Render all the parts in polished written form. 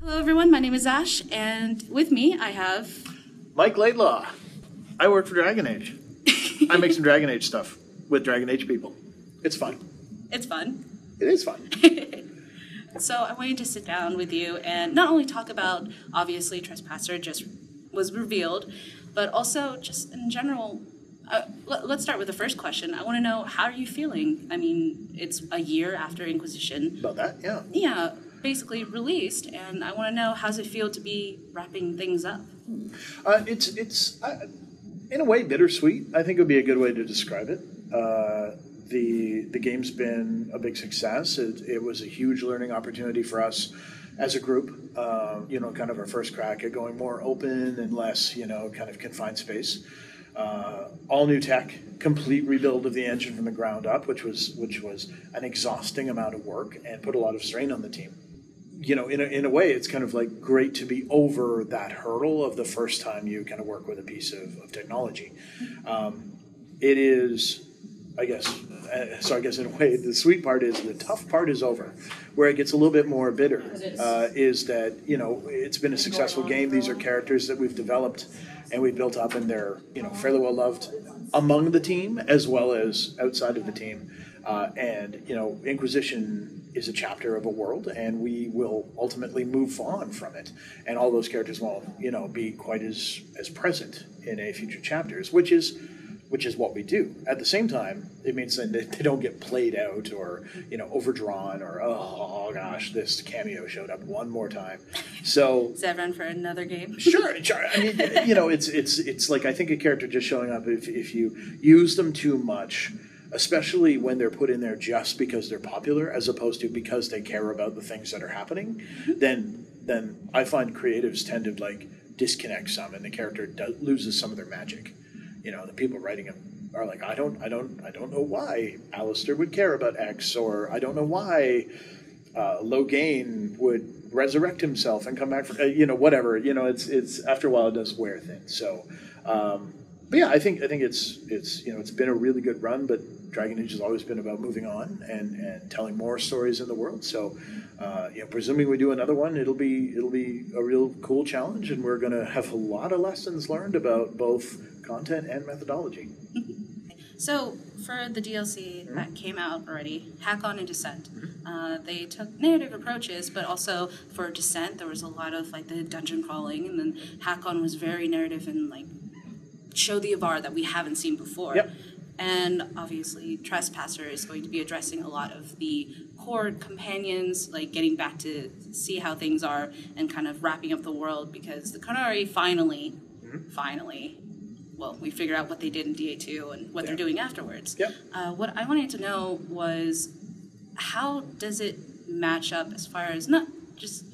Hello everyone, my name is Ash, and with me I have... Mike Laidlaw. I work for Dragon Age. I make some Dragon Age stuff with Dragon Age people. It's fun. It's fun. It is fun. So I wanted to sit down with you and not only talk about, obviously, Trespasser just was revealed, but also just in general, let's start with the first question. I want to know, how are you feeling? I mean, it's a year after Inquisition. About that, yeah. Yeah, basically released, and I want to know, how's it feel to be wrapping things up? It's in a way bittersweet. I think would be a good way to describe it. The game's been a big success. It was a huge learning opportunity for us as a group. Kind of our first crack at going more open and less, kind of confined space. All new tech, complete rebuild of the engine from the ground up, which was an exhausting amount of work and put a lot of strain on the team. In a way, it's kind of like great to be over that hurdle of the first time you kind of work with a piece of technology. It is, I guess in a way, the sweet part is the tough part is over. Where it gets a little bit more bitter is that, it's been a successful game. These are characters that we've developed and we've built up, and they're, fairly well loved among the team as well as outside of the team. Inquisition is a chapter of a world, and we will ultimately move on from it. And all those characters won't, be quite as present in a future chapters, which is what we do. At the same time, it means that they don't get played out or, overdrawn or, oh gosh, this cameo showed up one more time. So Is that run for another game? Sure. I mean, it's like, I think a character just showing up, if you use them too much, especially when they're put in there just because they're popular as opposed to because they care about the things that are happening, then I find creatives tend to disconnect some, and the character loses some of their magic. The people writing them are like, I don't know why Alistair would care about X, or I don't know why Logain would resurrect himself and come back for whatever. It's after a while it does wear thin. So, but yeah, I think it's been a really good run. But Dragon Age has always been about moving on and telling more stories in the world. So, presuming we do another one, it'll be a real cool challenge, and we're going to have a lot of lessons learned about both content and methodology. So, for the DLC that came out already, Hack-On and Descent, they took narrative approaches, but also for Descent, there was a lot of the dungeon crawling, and then Hack-On was very narrative and show the Avar that we haven't seen before. Yep. And obviously, Trespasser is going to be addressing a lot of the core companions, getting back to see how things are and kind of wrapping up the world, because the Qunari finally, well, we figured out what they did in DA2 and what they're doing afterwards. Yep. What I wanted to know was, how does it match up as far as not just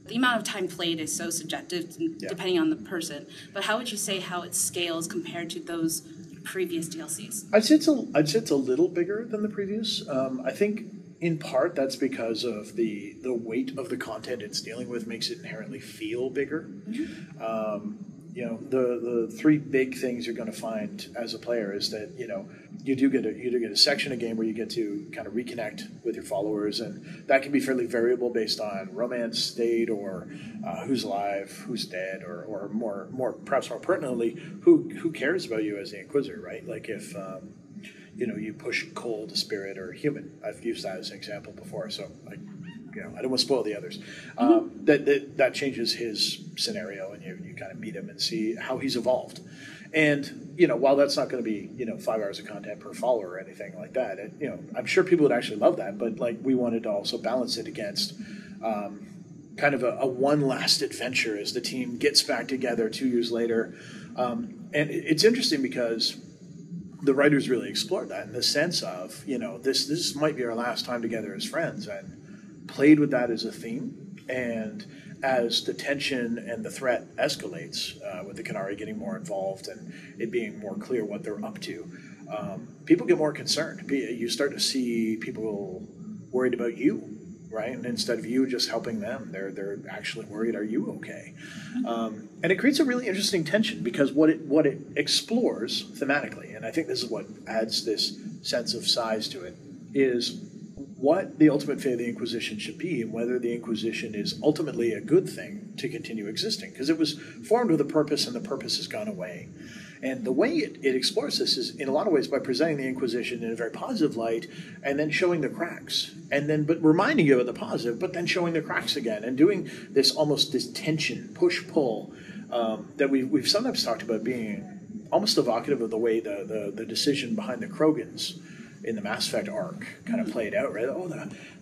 the amount of time played is so subjective depending on the person, but how would you say how it scales compared to those previous DLCs? I'd say it's a little bigger than the previous. I think in part that's because of the weight of the content it's dealing with makes it inherently feel bigger. The three big things you're going to find as a player is that you do get a section of game where you get to kind of reconnect with your followers, and that can be fairly variable based on romance state or who's alive, who's dead, or perhaps more pertinently, who cares about you as the Inquisitor, right? Like if you push cold, spirit, or human. I've used that as an example before, so I don't want to spoil the others. That changes his scenario, and you kind of meet him and see how he's evolved. And while that's not going to be 5 hours of content per follower or anything like that, I'm sure people would actually love that. But we wanted to also balance it against kind of a one last adventure as the team gets back together 2 years later. And it's interesting because the writers really explored that in the sense of this might be our last time together as friends, and played with that as a theme. And as the tension and the threat escalates, with the Qunari getting more involved and it being more clear what they're up to, people get more concerned. You start to see people worried about you, right? And instead of you just helping them, they're actually worried, are you okay? And it creates a really interesting tension, because what it explores thematically, and I think this is what adds this sense of size to it, is what the ultimate fate of the Inquisition should be and whether the Inquisition is ultimately a good thing to continue existing. Because it was formed with a purpose and the purpose has gone away. And the way it explores this is in a lot of ways by presenting the Inquisition in a very positive light and then showing the cracks. And then, but reminding you of the positive, but then showing the cracks again and doing this almost this tension, push-pull that we've sometimes talked about being almost evocative of the way the decision behind the Krogans in the Mass Effect arc kind of played out, right? Oh,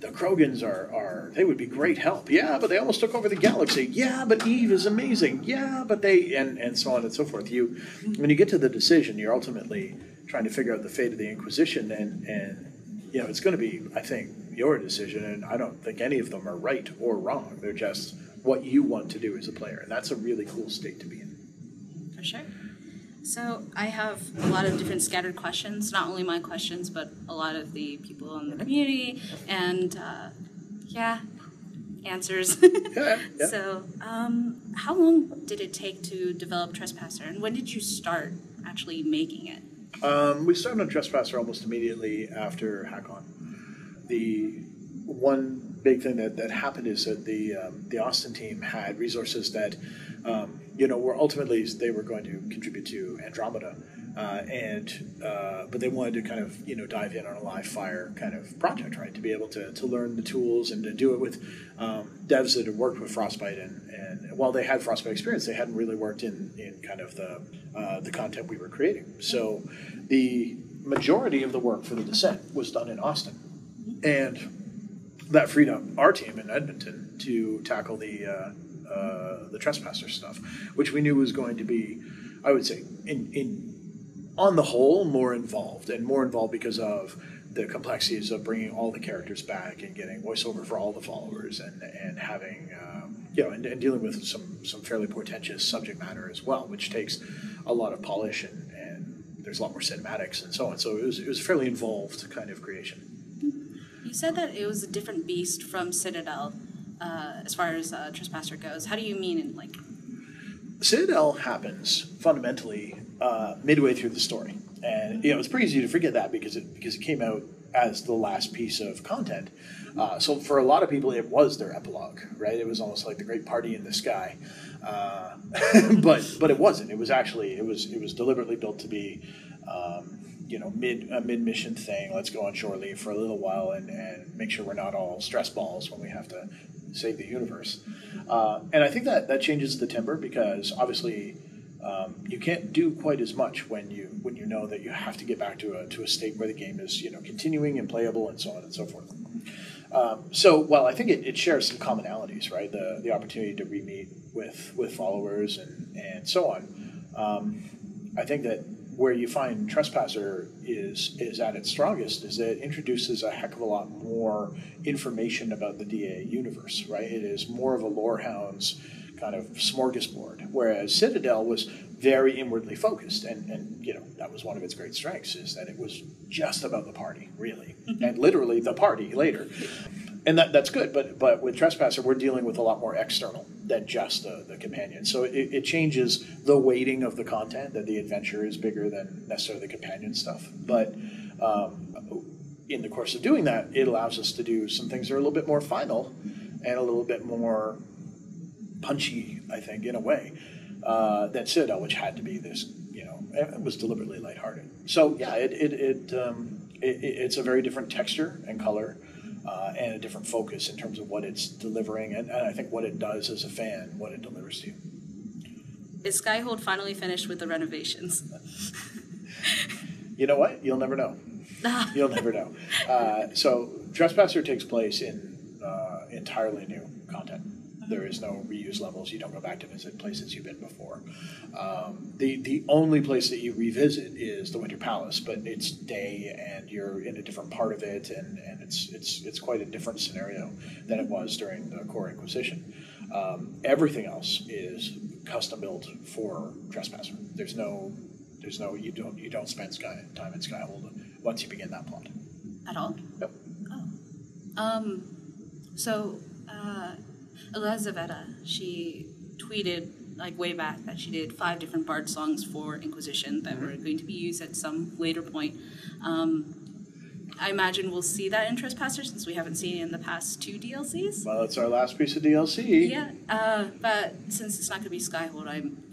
the Krogans they would be great help. Yeah, but they almost took over the galaxy. Yeah, but Eve is amazing. Yeah, but they, and so on and so forth. When you get to the decision, you're ultimately trying to figure out the fate of the Inquisition, and you know, it's going to be, I think, your decision, and I don't think any of them are right or wrong. They're just what you want to do as a player, and that's a really cool state to be in. For sure. So I have a lot of different scattered questions, not only my questions, but a lot of the people in the community, and answers. Yeah. So how long did it take to develop Trespasser, and when did you start actually making it? We started on Trespasser almost immediately after HackOn. The one big thing that happened is that the Austin team had resources that were ultimately they were going to contribute to Andromeda, but they wanted to kind of dive in on a live fire kind of project, right? To be able to learn the tools and to do it with devs that had worked with Frostbite, and while they had Frostbite experience, they hadn't really worked in kind of the content we were creating. So the majority of the work for the Descent was done in Austin, and that freed up our team in Edmonton to tackle the Trespasser stuff, which we knew was going to be, I would say, on the whole, more involved because of the complexities of bringing all the characters back and getting voiceover for all the followers and having and dealing with some fairly portentous subject matter as well, which takes a lot of polish and there's a lot more cinematics and so on. So it was a fairly involved kind of creation. You said that it was a different beast from Citadel. As far as Trespasser goes, how do you mean Citadel happens fundamentally midway through the story, and it's pretty easy to forget that because it came out as the last piece of content. So for a lot of people, it was their epilogue, right? It was almost like the great party in the sky, but it wasn't. It was actually it was deliberately built to be. A mid-mission thing. Let's go on shore leave for a little while and make sure we're not all stress balls when we have to save the universe. And I think that changes the timbre because obviously you can't do quite as much when you know that you have to get back to a state where the game is continuing and playable and so on and so forth. So while I think it shares some commonalities, right? The opportunity to re-meet with followers and so on. I think that where you find Trespasser is at its strongest is that it introduces a heck of a lot more information about the DA universe, right? It is more of a lorehound's kind of smorgasbord, whereas Citadel was very inwardly focused, and that was one of its great strengths, is that it was just about the party, really, and literally the party later. And that's good, but with Trespasser, we're dealing with a lot more external than just the companion. So it changes the weighting of the content, that the adventure is bigger than necessarily the companion stuff. But in the course of doing that, it allows us to do some things that are a little bit more final and a little bit more punchy, I think, in a way, than Citadel, which had to be this, it was deliberately lighthearted. So yeah, it's a very different texture and color. And a different focus in terms of what it's delivering, and I think what it does as a fan, what it delivers to you. Is Skyhold finally finished with the renovations? You know what? You'll never know. You'll never know. So Trespasser takes place in entirely new content. There is no reuse levels. You don't go back to visit places you've been before. The only place that you revisit is the Winter Palace, but it's day and you're in a different part of it, and it's quite a different scenario than it was during the core Inquisition. Everything else is custom built for Trespasser. There's no you don't spend time in Skyhold once you begin that plot. At all? Nope. Oh. So. Elizaveta, she tweeted way back that she did 5 different Bard songs for Inquisition that were going to be used at some later point. I imagine we'll see that in Trespasser since we haven't seen it in the past 2 DLCs. Well, it's our last piece of DLC. Yeah, but since it's not going to be Skyhold,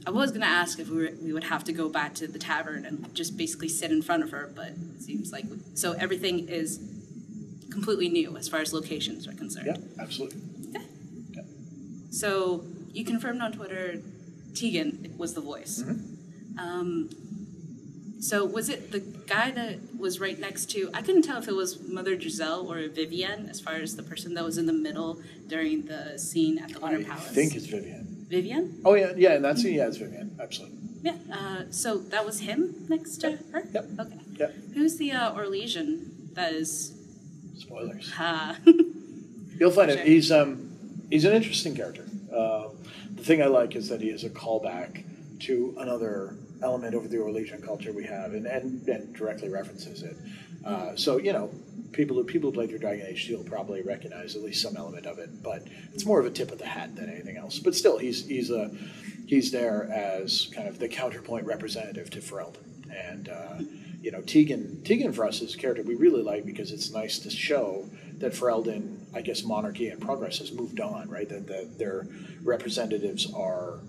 I was going to ask if we would have to go back to the tavern and just basically sit in front of her, but it seems like... So everything is completely new as far as locations are concerned. Yeah, absolutely. Okay. Yeah. So you confirmed on Twitter Tegan was the voice. So was it the guy that was right next to... I couldn't tell if it was Mother Giselle or Vivienne as far as the person that was in the middle during the scene at the Winter Palace. I think it's Vivienne. Vivienne? Oh, yeah, in that scene, yeah, it's Vivienne, absolutely. Yeah, so that was him next to her? Yep. Okay. Yep. Who's the Orlesian that is... Spoilers. You'll You'll find it. He's an interesting character. The thing I like is that he is a callback to another element of the Orlesian culture we have, and directly references it. So, you know, people who play through Dragon Age 2 will probably recognize at least some element of it, but it's more of a tip of the hat than anything else. But still, he's there as kind of the counterpoint representative to Ferelden. And, you know, Tegan for us is a character we really like because it's nice to show that Ferelden, I guess, monarchy and progress has moved on, right? That their representatives are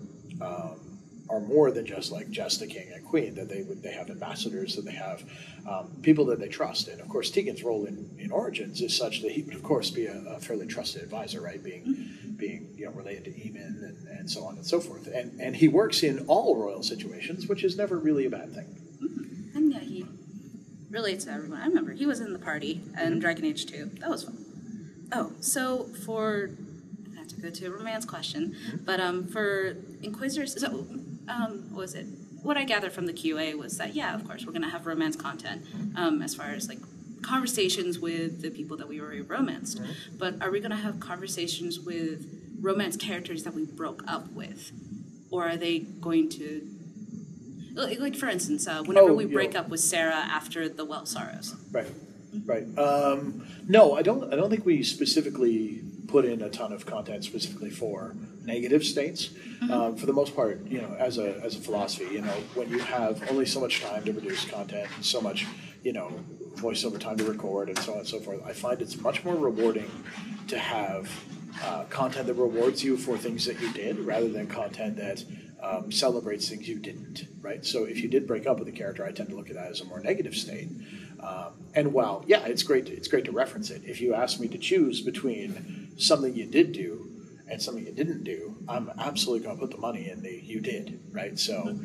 more than just the king and queen. That they have ambassadors, that they have people that they trust. And of course, Tegan's role in Origins is such that he would, of course, be a fairly trusted advisor, right? Being you know related to Eamon and so on and so forth. And he works in all royal situations, which is never really a bad thing. And yeah, he relates to everyone. I remember he was in the party in Dragon Age 2. That was fun. Oh, so for... I have to go to a romance question. But for Inquisitors... So, what was it? What I gathered from the QA was that, yeah, of course, we're going to have romance content as far as, like, conversations with the people that we already romanced. But are we going to have conversations with romance characters that we broke up with? Or are they going to... Like, for instance, whenever we break up with Sarah after the Well Sorrows. Right. No, I don't think we specifically put in a ton of content specifically for negative states. For the most part, you know, as a philosophy, you know, when you have only so much time to produce content and so much, you know, voiceover time to record and so on and so forth, I find it's much more rewarding to have content that rewards you for things that you did rather than content that celebrates things you didn't, right? So if you did break up with a character, I tend to look at that as a more negative state. And while, yeah, it's great to reference it. If you ask me to choose between something you did do and something you didn't do, I'm absolutely going to put the money in the you did, right? So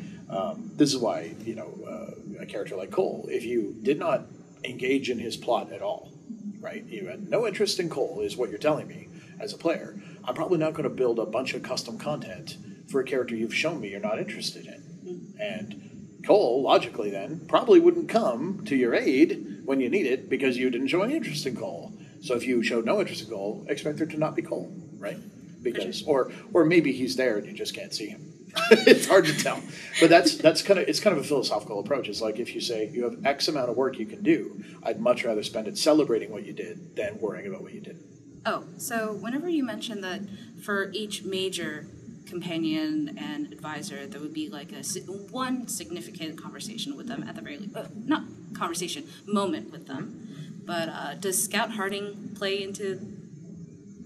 this is why, you know, a character like Cole, if you did not engage in his plot at all, right? You had no interest in Cole, is what you're telling me as a player. I'm probably not going to build a bunch of custom content for a character you've shown me you're not interested in. And Cole, logically then, probably wouldn't come to your aid when you need it because you didn't show any interest in Cole. So if you showed no interest in Cole, expect there to not be Cole, right? Because or maybe he's there and you just can't see him. It's hard to tell. But that's kind of a philosophical approach. It's like if you say you have X amount of work you can do, I'd much rather spend it celebrating what you did than worrying about what you did. Oh, so whenever you mentioned that for each major companion and advisor, there would be like one significant conversation with them at the very least. Not conversation, moment with them. But does Scout Harding play into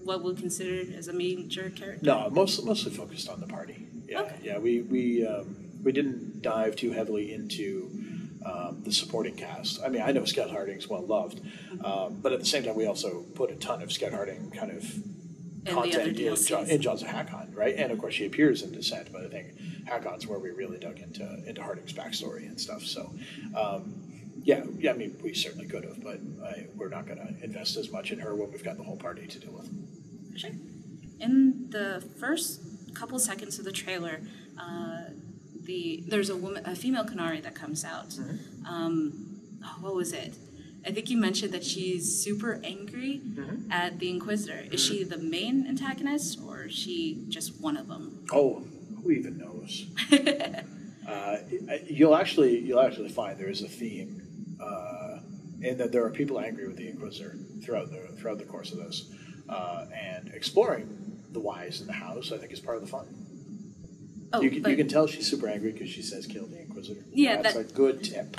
what we'll consider as a major character? No, mostly focused on the party. Yeah, okay. Yeah. We didn't dive too heavily into the supporting cast. I mean, I know Scout Harding's well loved, but at the same time, we also put a ton of Scout Harding kind of content in Jaws of Hakon, right? And of course, she appears in Descent, but I think Hakon's where we really dug into Harding's backstory and stuff. So, yeah. I mean, we certainly could have, but we're not going to invest as much in her when we've got the whole party to deal with. Sure. In the first couple seconds of the trailer, there's a female Qunari that comes out. What was it? I think you mentioned that she's super angry at the Inquisitor. Is she the main antagonist, or is she just one of them? Oh, who even knows? You'll actually find there is a theme in that there are people angry with the Inquisitor throughout the course of this, and exploring the whys in the house, I think, is part of the fun. Oh, you can tell she's super angry because she says "kill the Inquisitor." Yeah, that's a good tip.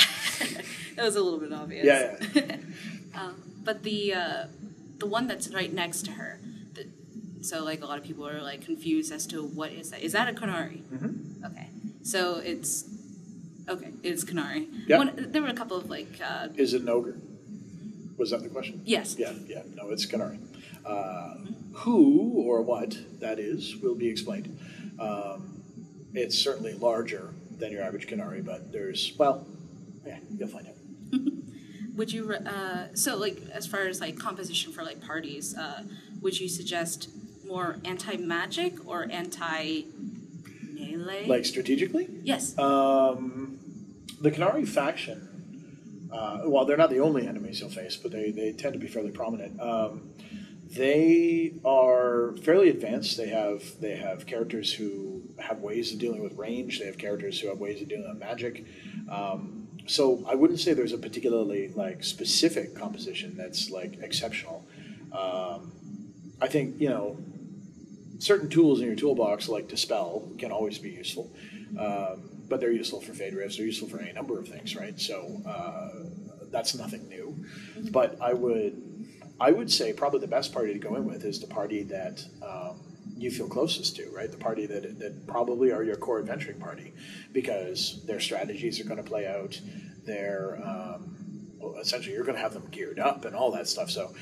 That was a little bit obvious. Yeah. But the one that's right next to her, so like a lot of people are like confused as to what is that? Is that a Qunari? Mm-hmm. Okay, so it's Qunari. Yep. There were a couple of like. Is it an ogre? Was that the question? Yes. Yeah. No, it's Qunari. Who or what that is will be explained. It's certainly larger than your average Qunari, but you'll find out. Would you so like as far as like composition for like parties, would you suggest more anti-magic or anti-melee? Like strategically? Yes. The Qunari faction, while they're not the only enemies you'll face, but they tend to be fairly prominent. They are fairly advanced. They have characters who have ways of dealing with range. They have characters who have ways of dealing with magic. So I wouldn't say there's a particularly like specific composition that's like exceptional. I think certain tools in your toolbox like Dispel can always be useful, but they're useful for Fade Rifts. They're useful for any number of things, right? So that's nothing new. But I would say probably the best party to go in with is the party that you feel closest to, right? The party that probably are your core adventuring party, because their strategies are going to play out. Essentially you're going to have them geared up and all that stuff. So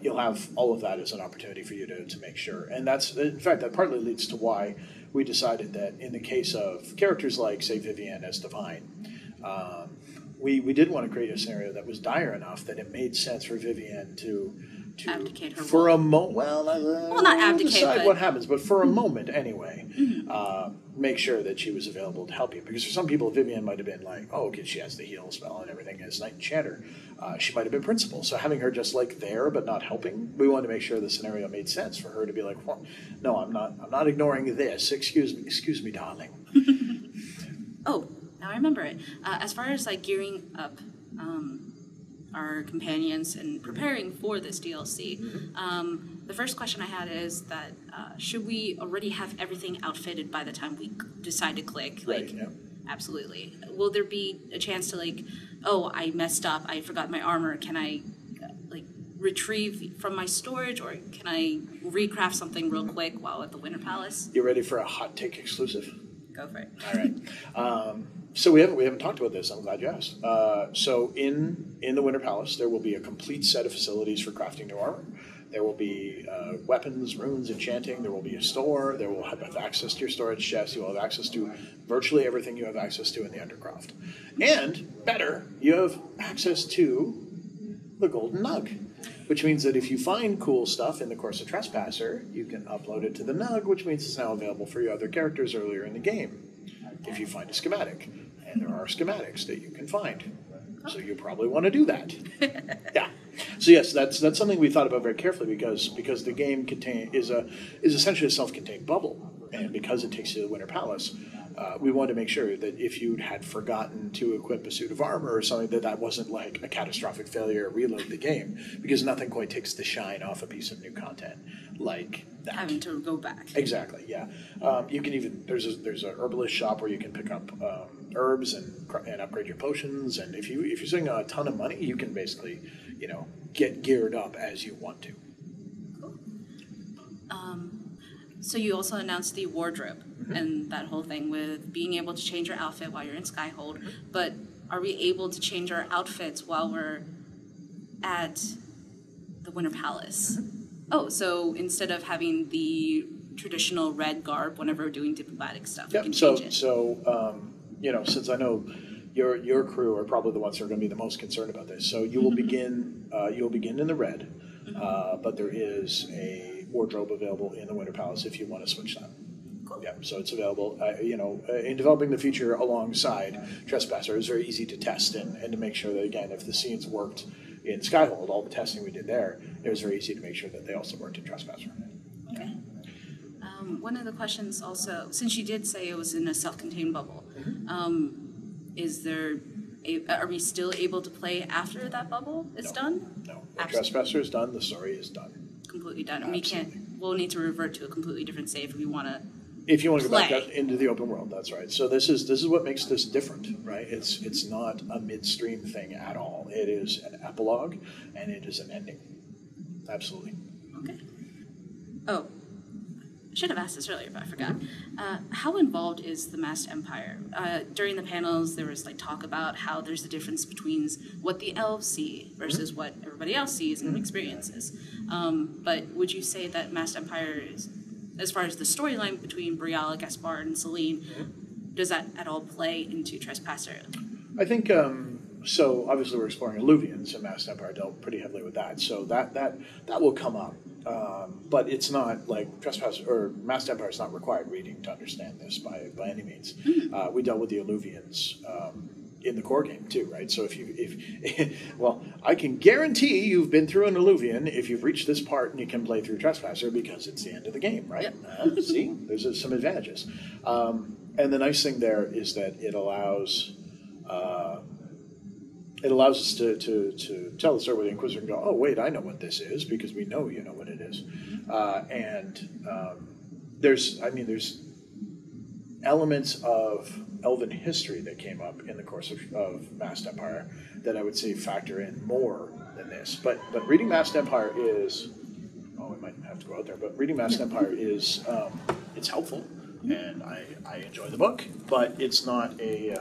you'll have all of that as an opportunity for you to make sure. And that's, in fact, that partly leads to why we decided that in the case of characters like, say, Vivienne as Divine, we did want to create a scenario that was dire enough that it made sense for Vivienne to abdicate her for role. a moment. Well, not abdicate, decide but what happens, but for a moment anyway, make sure that she was available to help you. Because for some people, Vivienne might have been like, oh, okay, she has the heal spell and everything as Knight Enchanter. She might have been principal, so having her just like there but not helping, we wanted to make sure the scenario made sense for her to be like, well, no, I'm not ignoring this. Excuse me, darling. Oh, now I remember it. As far as like gearing up our companions and preparing for this DLC, the first question I had is that should we already have everything outfitted by the time we decide to click? Right, yeah. Absolutely. Will there be a chance to like, oh, I messed up, I forgot my armor, can I retrieve from my storage, or can I recraft something real quick while at the Winter Palace? You ready for a hot take exclusive? Go for it. All right. So we haven't talked about this. I'm glad you asked. So in the Winter Palace, there will be a complete set of facilities for crafting new armor. There will be weapons, runes, enchanting. There will be a store. There will have access to your storage chest. You will have access to virtually everything you have access to in the Undercroft. And better, you have access to the Golden Nug, which means that if you find cool stuff in the course of Trespasser, you can upload it to the Nug, which means it's now available for your other characters earlier in the game. If you find a schematic, and there are schematics that you can find. So you probably want to do that. Yeah. So yes, that's something we thought about very carefully because the game is essentially a self-contained bubble, and because it takes you to the Winter Palace, we wanted to make sure that if you had forgotten to equip a suit of armor or something, that wasn't like a catastrophic failure or reload the game, because nothing quite takes the shine off a piece of new content like that. Having to go back. Exactly, yeah. You can even there's a herbalist shop where you can pick up herbs and upgrade your potions, and if you're spending a ton of money, you can basically get geared up as you want to. Cool. So you also announced the wardrobe and that whole thing with being able to change your outfit while you're in Skyhold, but are we able to change our outfits while we're at the Winter Palace? Oh, so instead of having the traditional red garb whenever we're doing diplomatic stuff, we can change it. So since I know your crew are probably the ones who are going to be the most concerned about this, so you will begin in the red, but there is a wardrobe available in the Winter Palace if you want to switch that. Cool. Yeah, so it's available. In developing the feature alongside Trespasser, it was very easy to test and to make sure that, again, if the scenes worked in Skyhold, all the testing we did there, it was very easy to make sure that they also worked in Trespasser. Okay. One of the questions also, since you did say it was in a self-contained bubble, are we still able to play after that bubble is done? No. When Trespasser is done, the story is done. Completely done. And Absolutely. we'll need to revert to a completely different save if we want to If you want to go back play. out into the open world, that's right. So this is what makes this different, right? It's not a midstream thing at all. It is an epilogue, and it is an ending. Absolutely. Okay. Oh, I should have asked this earlier, but I forgot. How involved is the Masked Empire? During the panels, there was like talk about how there's a difference between what the elves see versus what everybody else sees and experiences. But would you say that Masked Empire is, as far as the storyline between Briala, Gaspard, and Celine, does that at all play into Trespasser? I think so. Obviously, we're exploring Illuvians, and Masked Empire dealt pretty heavily with that. So that will come up, but it's not like Trespasser or Masked Empire is not required reading to understand this by any means. We dealt with the Illuvians in the core game too, right? So well, I can guarantee you've been through an Illuvian if you've reached this part and you can play through Trespasser because it's the end of the game, right? Yep. See, there's some advantages, and the nice thing there is that it allows. It allows us to tell the story with the Inquisitor and go, oh, wait, I know what this is, because we know you know what it is. There's elements of Elven history that came up in the course of Masked Empire that I would say factor in more than this. But reading Masked Empire is, we might have to go out there, but reading Masked Empire is, it's helpful, and I enjoy the book, but it's not a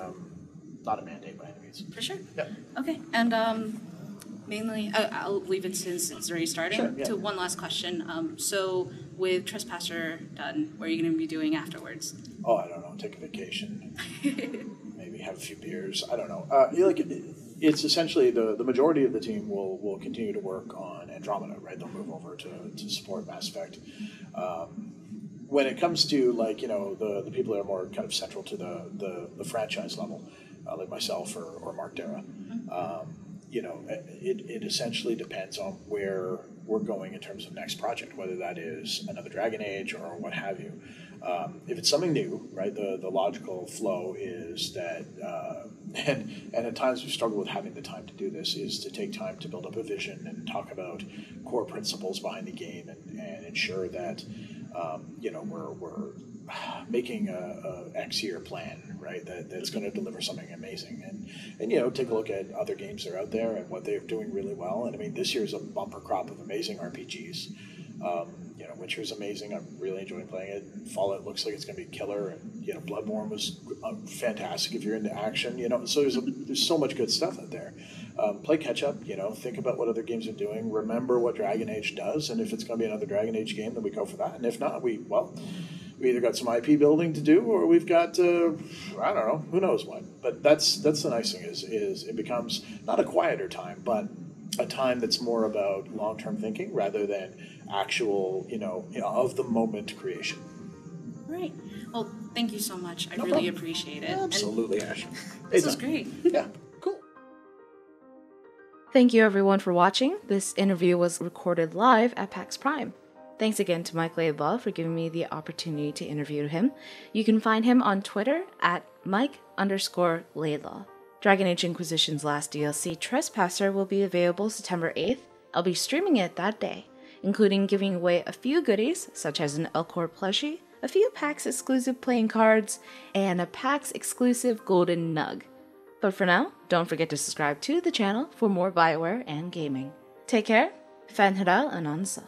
mandate by any means. For sure. Yeah. Okay, and mainly, I'll leave it since it's already starting. Sure, yeah. To one last question. So, with Trespasser done, what are you going to be doing afterwards? Oh, I don't know. Take a vacation. Maybe have a few beers. I don't know. It's essentially the majority of the team will continue to work on Andromeda, right? They'll move over to support Mass Effect. When it comes to the people that are more kind of central to the franchise level, like myself or Mark Dara, it essentially depends on where we're going in terms of next project, whether that is another Dragon Age or what have you. If it's something new, right, the logical flow is that, and at times we struggle with having the time to do this, is to take time to build up a vision and talk about core principles behind the game and ensure that, we're making a X-year plan, right, that's going to deliver something amazing. And take a look at other games that are out there and what they're doing really well. And I mean, this year's a bumper crop of amazing RPGs. Witcher's amazing. I'm really enjoying playing it. Fallout looks like it's going to be killer. And, Bloodborne was fantastic if you're into action. So there's so much good stuff out there. Play catch up, think about what other games are doing. Remember what Dragon Age does. And if it's going to be another Dragon Age game, then we go for that. And if not, we either got some IP building to do or we've got, I don't know, who knows what. But that's the nice thing is it becomes not a quieter time, but a time that's more about long-term thinking rather than actual, of the moment creation. Right. Well, thank you so much. I No really problem. appreciate it. Absolutely, Ash. This was great. Yeah, cool. Thank you everyone for watching. This interview was recorded live at PAX Prime. Thanks again to Mike Laidlaw for giving me the opportunity to interview him. You can find him on Twitter at Mike_Laidlaw. Dragon Age Inquisition's last DLC, Trespasser, will be available September 8th. I'll be streaming it that day, including giving away a few goodies, such as an Elcor plushie, a few PAX exclusive playing cards, and a PAX exclusive golden nug. But for now, don't forget to subscribe to the channel for more BioWare and gaming. Take care, Fan Hadal and Ansel.